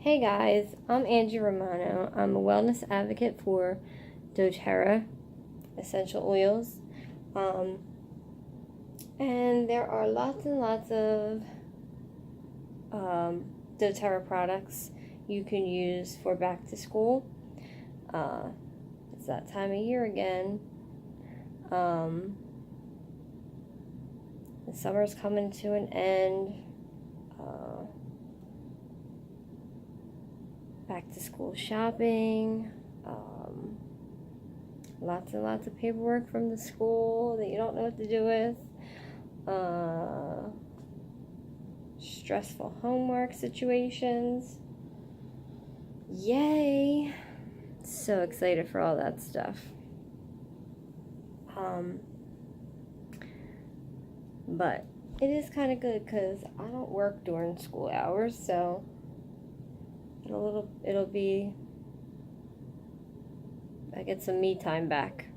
Hey guys, I'm Angie Romano. I'm a wellness advocate for doTERRA essential oils. And there are lots and lots of doTERRA products you can use for back to school. It's that time of year again. The summer's coming to an end. Back to school shopping, lots and lots of paperwork from the school that you don't know what to do with, stressful homework situations. Yay! So excited for all that stuff. But it is kind of good because I don't work during school hours, so it'll be, I get some me time back.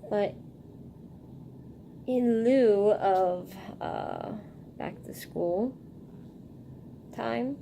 But in lieu of back to school time,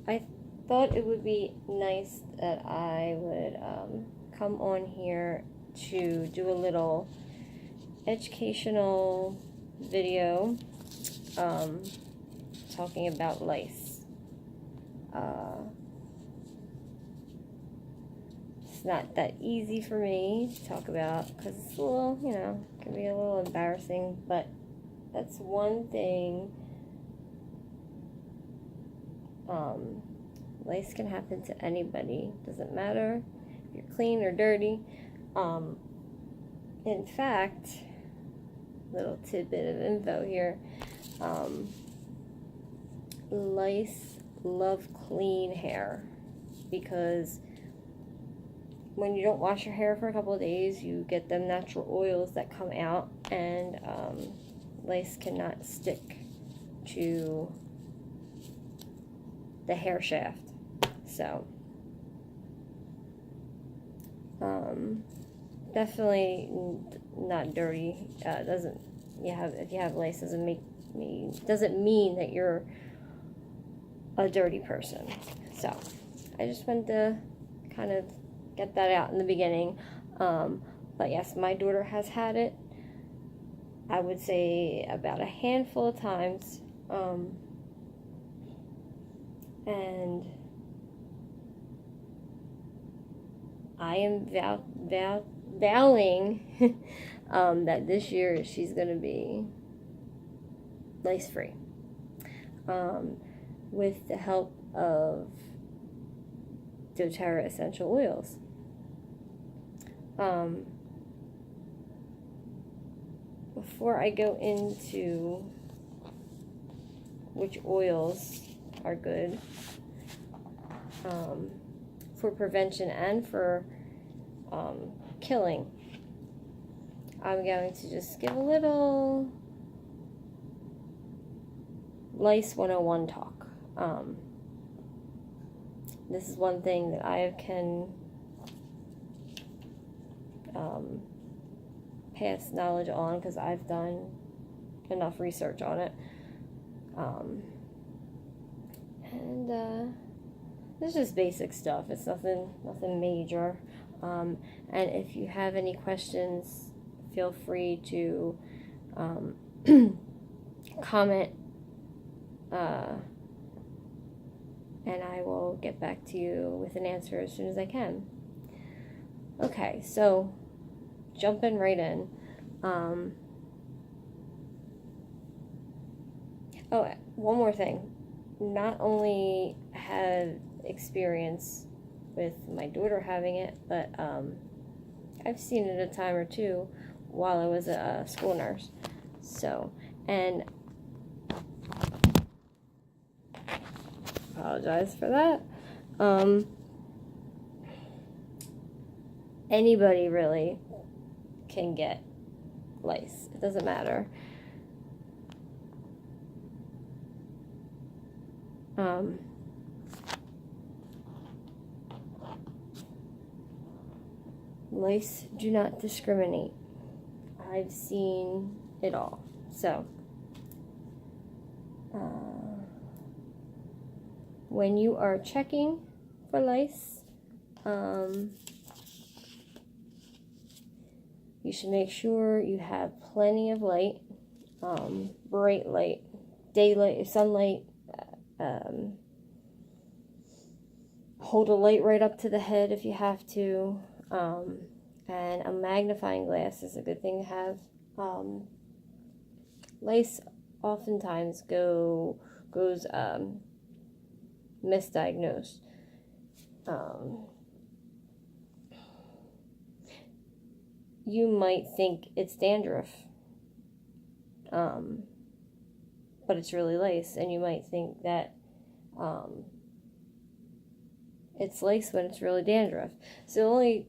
I thought it would be nice that I would come on here to do a little educational video talking about lice. It's not that easy for me to talk about because it's a little, can be a little embarrassing, but that's one thing. Lice can happen to anybody. Doesn't matter if you're clean or dirty. In fact, little tidbit of info here. Lice love clean hair because when you don't wash your hair for a couple of days, you get them natural oils that come out, and lice cannot stick to the hair shaft. So definitely not dirty. If you have lice doesn't mean that you're a dirty person. So I just wanted to kind of get that out in the beginning. But yes, my daughter has had it, I would say about a handful of times. And I am vowing that this year she's going to be lice free, with the help of doTERRA essential oils. Before I go into which oils are good for prevention and for killing, I'm going to just give a little Lice 101 talk. This is one thing that I can pass knowledge on because I've done enough research on it. And it's just basic stuff. It's nothing major. And if you have any questions, feel free to comment, and I will get back to you with an answer as soon as I can. Okay, so jumping right in. Oh, one more thing. Not only had experience with my daughter having it, but I've seen it a time or two while I was a school nurse. So, and apologize for that. Anybody really can get lice. It doesn't matter. Lice do not discriminate. I've seen it all. So, when you are checking for lice, you should make sure you have plenty of light, bright light, daylight, sunlight. Hold a light right up to the head if you have to. And a magnifying glass is a good thing to have. Lice oftentimes goes misdiagnosed. You might think it's dandruff, but it's really lice, and you might think that it's lice when it's really dandruff. So only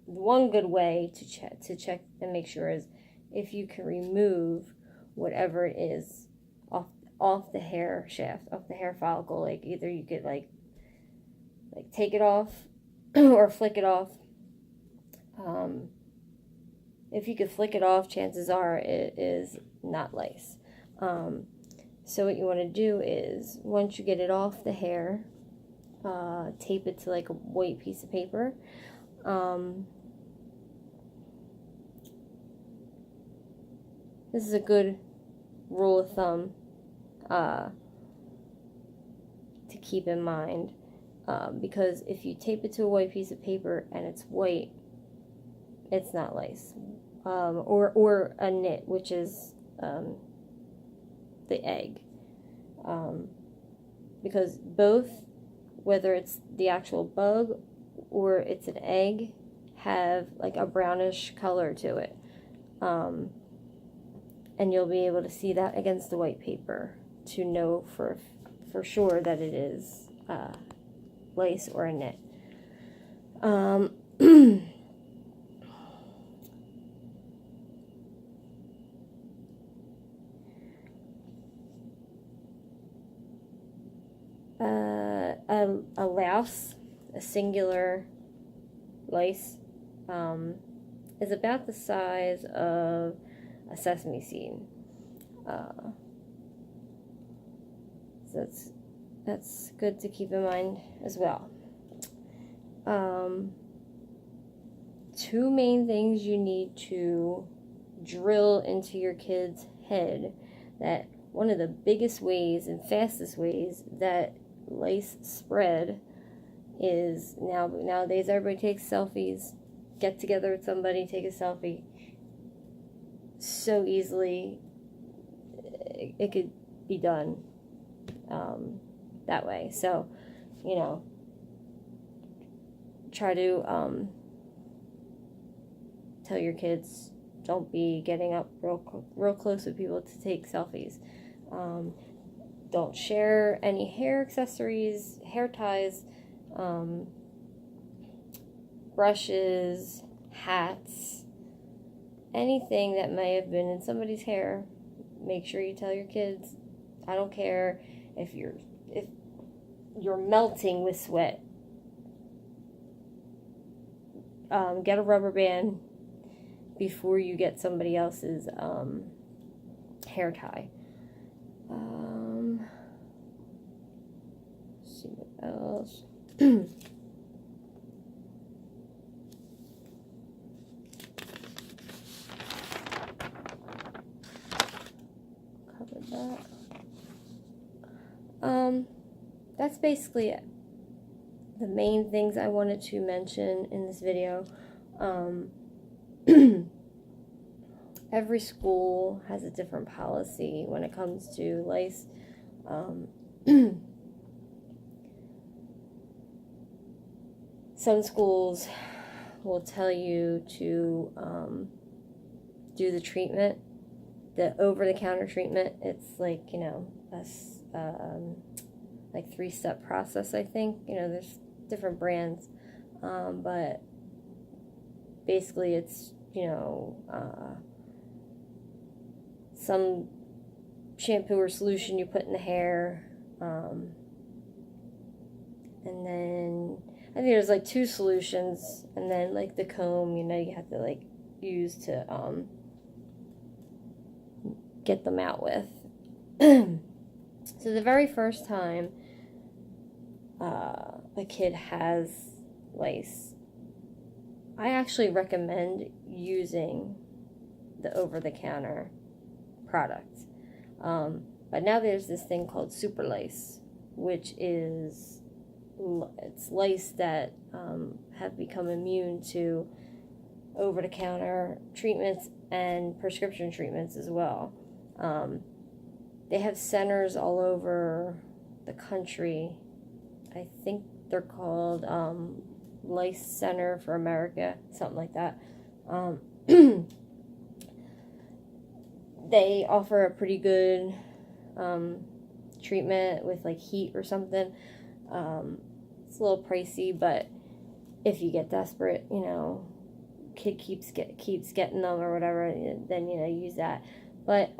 one good way to check and make sure is if you can remove whatever it is off the hair shaft, off the hair follicle. Like either you could like take it off or flick it off. If you could flick it off, chances are it is not lice. So what you want to do is, once you get it off the hair, tape it to like a white piece of paper. This is a good rule of thumb to keep in mind, because if you tape it to a white piece of paper and it's white, it's not lice. Or a nit, which is the egg. Because both, whether it's the actual bug or it's an egg, have like a brownish color to it. And you'll be able to see that against the white paper to know for sure that it is lice or a nit. A louse, a singular lice, is about the size of a sesame seed. So that's good to keep in mind as well. Two main things you need to drill into your kid's head, that one of the biggest ways and fastest ways that lice spread is, nowadays everybody takes selfies, get together with somebody, take a selfie. So easily it could be done that way. So, try to tell your kids, don't be getting up real close with people to take selfies. Don't share any hair accessories, hair ties, brushes, hats, anything that may have been in somebody's hair. Make sure you tell your kids. I don't care if you're melting with sweat. Get a rubber band before you get somebody else's hair tie. Let's see what else. Covered that. That's basically it. The main things I wanted to mention in this video. Every school has a different policy when it comes to lice. Some schools will tell you to do the treatment, the over-the-counter treatment. It's like, like 3-step process, I think. There's different brands, but basically it's, some shampoo or solution you put in the hair, and then I think there's like 2 solutions, and then like the comb, you have to like use to get them out with. So the very first time a kid has lice, I actually recommend using the over-the-counter product. But now there's this thing called super lice, which is, it's lice that have become immune to over-the-counter treatments and prescription treatments as well. They have centers all over the country. I think they're called Lice Center for America, something like that. They offer a pretty good treatment with like heat or something. It's a little pricey, but if you get desperate, you know, kid keeps getting them or whatever, then, you know, use that. But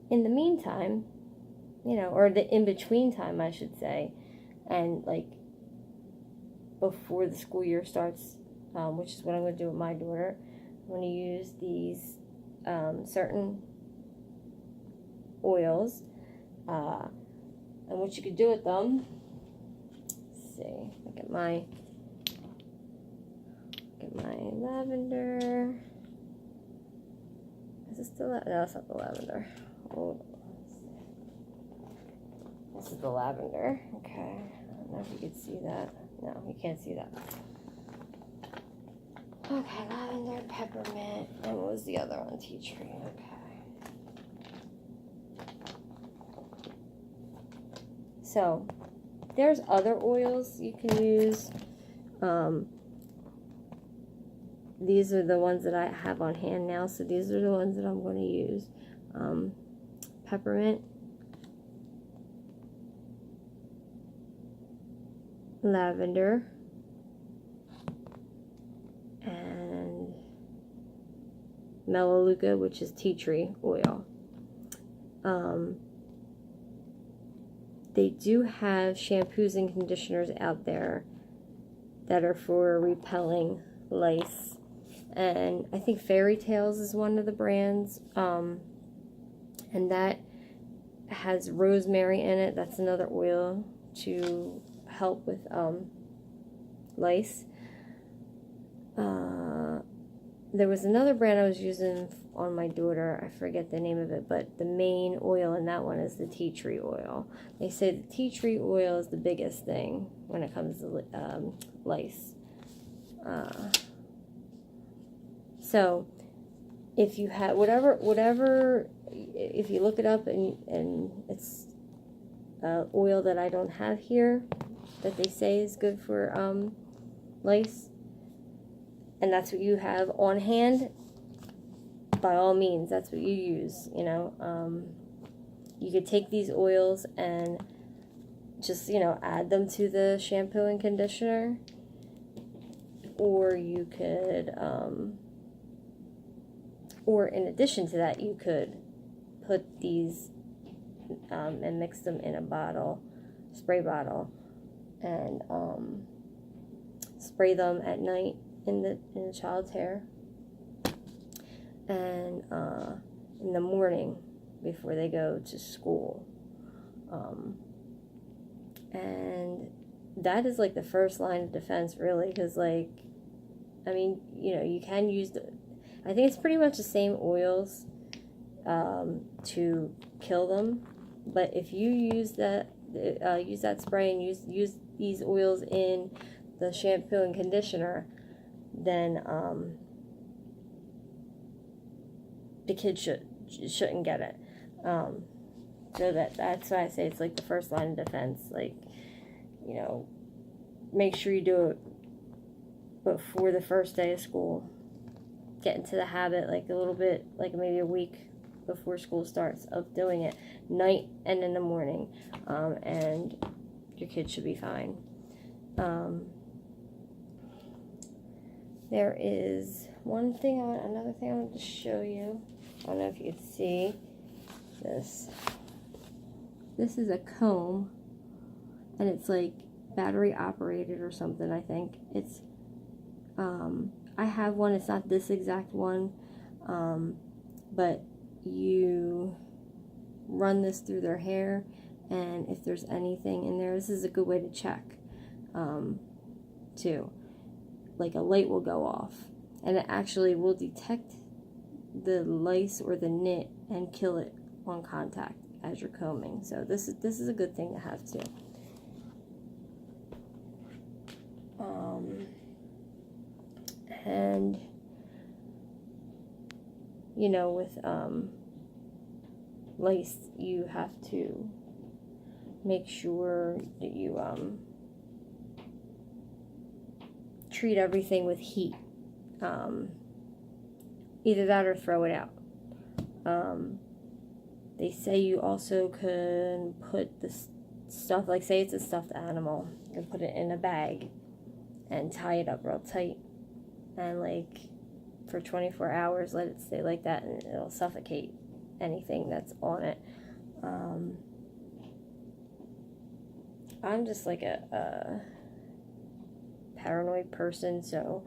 in the meantime, you know, or the in-between time, I should say, and like before the school year starts, which is what I'm going to do with my daughter, I'm going to use these certain oils, and what you could do with them, let's see, look at my lavender. Is this still no, that's not the lavender. Hold on. This is the lavender. Okay. I don't know if you can see that. No, you can't see that. Okay, lavender, peppermint, and what was the other one? Tea tree. Okay. So, there's other oils you can use. These are the ones that I have on hand now, so these are the ones that I'm going to use. Peppermint, lavender, and melaleuca, which is tea tree oil. They do have shampoos and conditioners out there that are for repelling lice, and I think Fairy Tales is one of the brands, and that has rosemary in it. That's another oil to help with lice. There was another brand I was using on my daughter. I forget the name of it, but the main oil in that one is the tea tree oil. They say the tea tree oil is the biggest thing when it comes to lice. So if you have whatever, if you look it up and it's oil that I don't have here that they say is good for lice, and that's what you have on hand, by all means, that's what you use, you know. You could take these oils and just, you know, add them to the shampoo and conditioner, or you could, or in addition to that, you could put these and mix them in a bottle, spray bottle, and spray them at night in the child's hair, and in the morning before they go to school, and that is like the first line of defense, really, because, like, I mean, you know, you can use I think it's pretty much the same oils to kill them, but if you use that spray and use these oils in the shampoo and conditioner, then the kid shouldn't get it. So that's why I say it's like the first line of defense. Like, you know, make sure you do it before the first day of school. Get into the habit, like a little bit, like maybe a week before school starts, of doing it night and in the morning, and your kid should be fine. There is another thing I wanted to show you. I don't know if you can see this. This is a comb, and it's like battery operated or something, I think. It's, I have one, it's not this exact one, but you run this through their hair, and if there's anything in there, this is a good way to check too. Like a light will go off, and it actually will detect the lice or the nit and kill it on contact as you're combing. So this is a good thing to have too. And you know, with lice, you have to make sure that you treat everything with heat. Either that or throw it out. They say you also can put this stuff, like say it's a stuffed animal, you can put it in a bag and tie it up real tight, and like for 24 hours let it stay like that, and it'll suffocate anything that's on it. I'm just like a paranoid person, so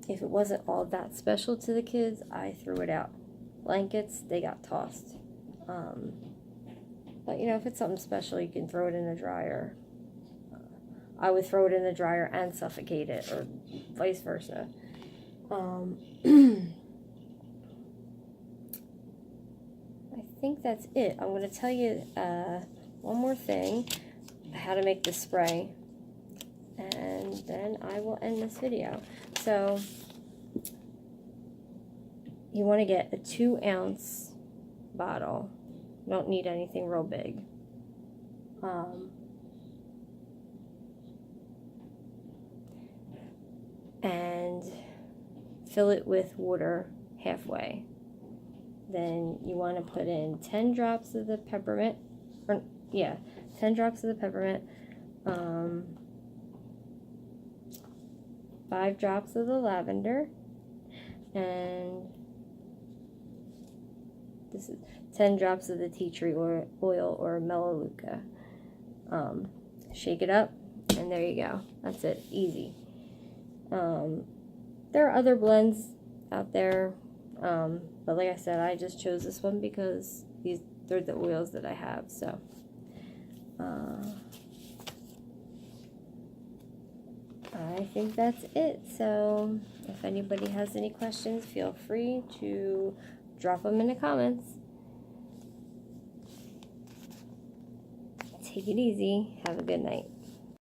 if it wasn't all that special to the kids, I threw it out. Blankets, they got tossed. But you know, if it's something special, you can throw it in the dryer. I would throw it in the dryer and suffocate it, or vice versa. I think that's it. I'm going to tell you one more thing, how to make the spray, and then I will end this video. So you want to get a 2-ounce bottle. You don't need anything real big. And fill it with water halfway. Then you want to put in 10 drops of the peppermint, 10 drops of the peppermint, 5 drops of the lavender, and this is 10 drops of the tea tree oil or melaleuca. Shake it up, and there you go. That's it. Easy. There are other blends out there, but like I said, I just chose this one because they're the oils that I have. So I think that's it. So if anybody has any questions, feel free to drop them in the comments. Take it easy. Have a good night.